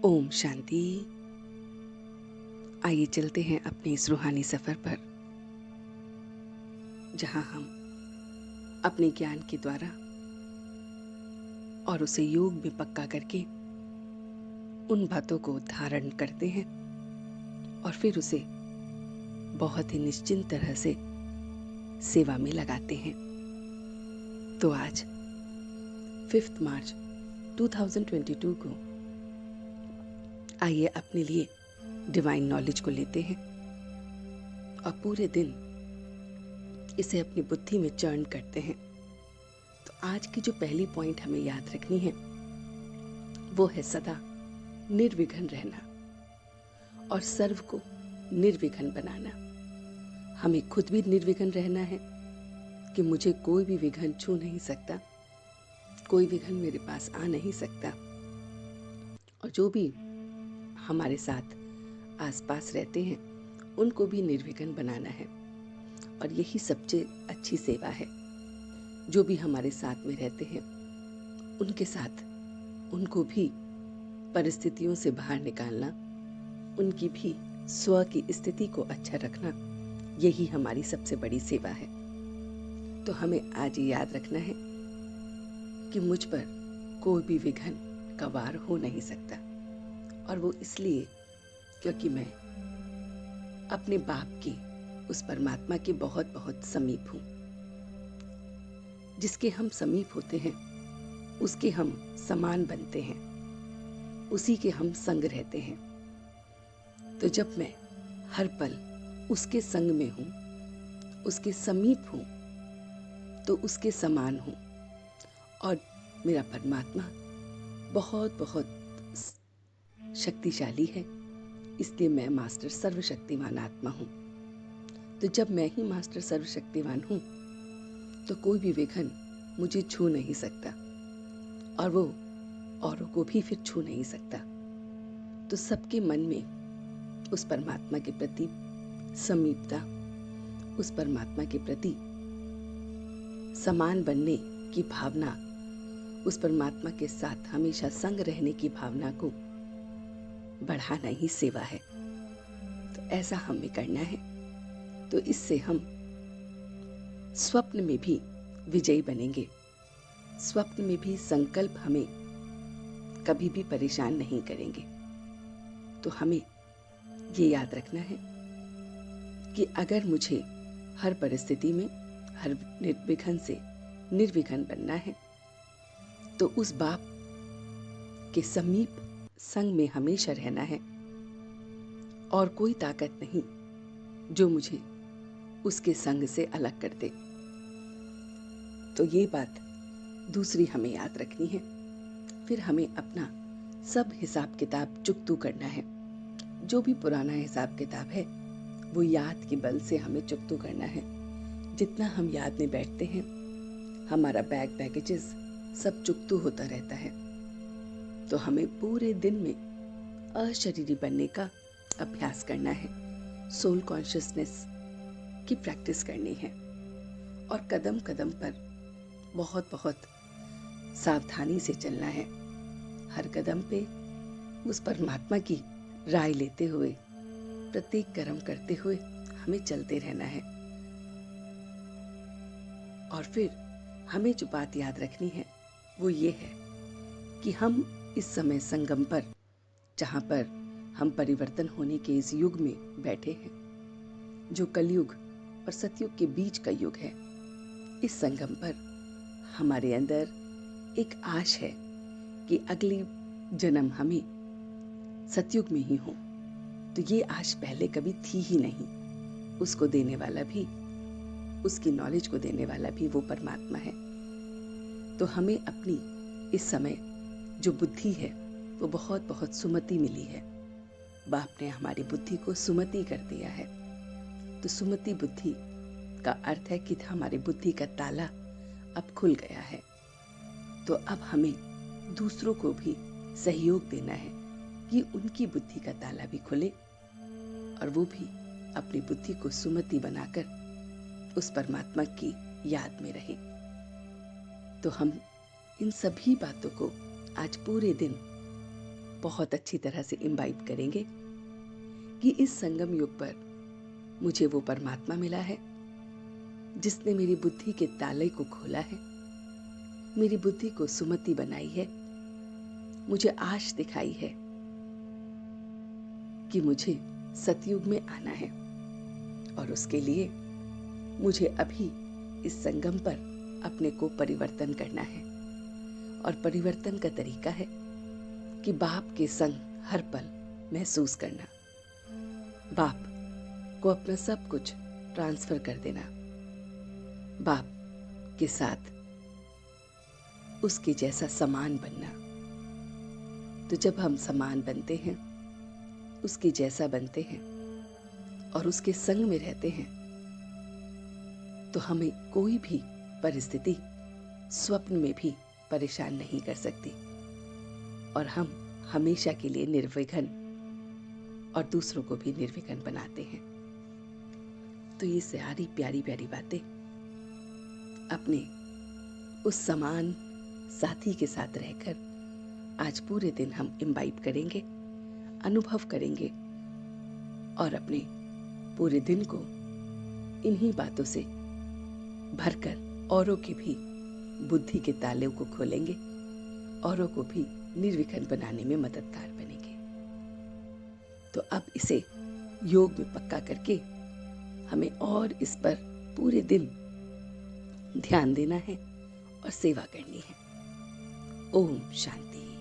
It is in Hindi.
ओम शांति। आइए चलते हैं अपने इस रूहानी सफर पर, जहां हम अपने ज्ञान के द्वारा और उसे योग में पक्का करके उन बातों को धारण करते हैं और फिर उसे बहुत ही निश्चिंत तरह से सेवा में लगाते हैं। तो आज 5 मार्च 2022 को आइए अपने लिए डिवाइन नॉलेज को लेते हैं और पूरे दिन इसे अपनी बुद्धि में चर्न करते हैं। तो आज की जो पहली पॉइंट हमें याद रखनी है वो है सदा निर्विघ्न रहना और सर्व को निर्विघ्न बनाना। हमें खुद भी निर्विघ्न रहना है कि मुझे कोई भी विघ्न छू नहीं सकता, कोई विघ्न मेरे पास आ नहीं सकता, और जो भी हमारे साथ आसपास रहते हैं उनको भी निर्विघ्न बनाना है। और यही सबसे अच्छी सेवा है। जो भी हमारे साथ में रहते हैं उनके साथ उनको भी परिस्थितियों से बाहर निकालना, उनकी भी स्व की स्थिति को अच्छा रखना, यही हमारी सबसे बड़ी सेवा है। तो हमें आज ये याद रखना है कि मुझ पर कोई भी विघ्न का वार हो नहीं सकता, और वो इसलिए क्योंकि मैं अपने बाप की, उस परमात्मा के बहुत बहुत समीप हूँ। जिसके हम समीप होते हैं उसके हम समान बनते हैं, उसी के हम संग रहते हैं। तो जब मैं हर पल उसके संग में हूँ, उसके समीप हूँ, तो उसके समान हूँ। और मेरा परमात्मा बहुत बहुत शक्तिशाली है, इसलिए मैं मास्टर सर्वशक्तिमान आत्मा हूँ। तो जब मैं ही मास्टर सर्वशक्तिमान हूँ तो कोई भी विघ्न मुझे छू नहीं सकता और वो औरों को भी फिर छू नहीं सकता। तो सबके मन में उस परमात्मा के प्रति समीपता, उस परमात्मा के प्रति समान बनने की भावना, उस परमात्मा के साथ हमेशा संग रहने की भावना को बढ़ाना ही सेवा है। तो ऐसा हमें करना है। तो इससे हम स्वप्न में भी विजयी बनेंगे। स्वप्न में भी संकल्प हमें कभी भी परेशान नहीं करेंगे। तो हमें ये याद रखना है कि अगर मुझे हर परिस्थिति में हर निर्विघ्न से निर्विघ्न बनना है तो उस बाप के समीप संग में हमेशा रहना है, और कोई ताकत नहीं जो मुझे उसके संग से अलग कर दे। तो ये बात दूसरी हमें याद रखनी है। फिर हमें अपना सब हिसाब किताब चुकतू करना है। जो भी पुराना हिसाब किताब है वो याद के बल से हमें चुकतू करना है। जितना हम याद में बैठते हैं हमारा बैगेजेस सब चुकतू होता रहता है। तो हमें पूरे दिन में अशरीरी बनने का अभ्यास करना है, सोल कॉन्शियसनेस की प्रैक्टिस करनी है, और कदम कदम पर बहुत बहुत सावधानी से चलना है। हर कदम पे उस परमात्मा की राय लेते हुए, प्रत्येक कर्म करते हुए हमें चलते रहना है। और फिर हमें जो बात याद रखनी है वो ये है कि हम इस समय संगम पर, जहाँ पर हम परिवर्तन होने के इस युग में बैठे हैं, जो कलयुग और सतयुग के बीच का युग है, इस संगम पर हमारे अंदर एक आश है कि अगली जन्म हमें सतयुग में ही हो। तो ये आश पहले कभी थी ही नहीं। उसको देने वाला भी, उसकी नॉलेज को देने वाला भी वो परमात्मा है। तो हमें अपनी इस समय जो बुद्धि है वो बहुत बहुत सुमति मिली है। बाप ने हमारी बुद्धि को सुमति कर दिया है। तो सुमति बुद्धि का अर्थ है कि हमारी बुद्धि का ताला अब खुल गया है। तो अब हमें दूसरों को भी सहयोग देना है कि उनकी बुद्धि का ताला भी खुले और वो भी अपनी बुद्धि को सुमति बनाकर उस परमात्मा की याद में रहे। तो हम इन सभी बातों को आज पूरे दिन बहुत अच्छी तरह से इम्बाइब करेंगे कि इस संगम युग पर मुझे वो परमात्मा मिला है जिसने मेरी बुद्धि के ताले को खोला है, मेरी बुद्धि को सुमति बनाई है, मुझे आश दिखाई है कि मुझे सतयुग में आना है। और उसके लिए मुझे अभी इस संगम पर अपने को परिवर्तन करना है। और परिवर्तन का तरीका है कि बाप के संग हर पल महसूस करना, बाप को अपना सब कुछ ट्रांसफर कर देना, बाप के साथ उसके जैसा समान बनना। तो जब हम समान बनते हैं, उसके जैसा बनते हैं और उसके संग में रहते हैं, तो हमें कोई भी परिस्थिति स्वप्न में भी परेशान नहीं कर सकती और हम हमेशा के लिए निर्विघ्न और दूसरों को भी निर्विघ्न बनाते हैं। तो ये सारी प्यारी प्यारी बातें अपने उस समान साथी के साथ रहकर आज पूरे दिन हम इम्बाइब करेंगे, अनुभव करेंगे और अपने पूरे दिन को इन्हीं बातों से भरकर औरों की भी बुद्धि के तालों को खोलेंगे, औरों को भी निर्विघ्न बनाने में मददगार बनेंगे। तो अब इसे योग में पक्का करके हमें और इस पर पूरे दिन ध्यान देना है और सेवा करनी है। ओम शांति।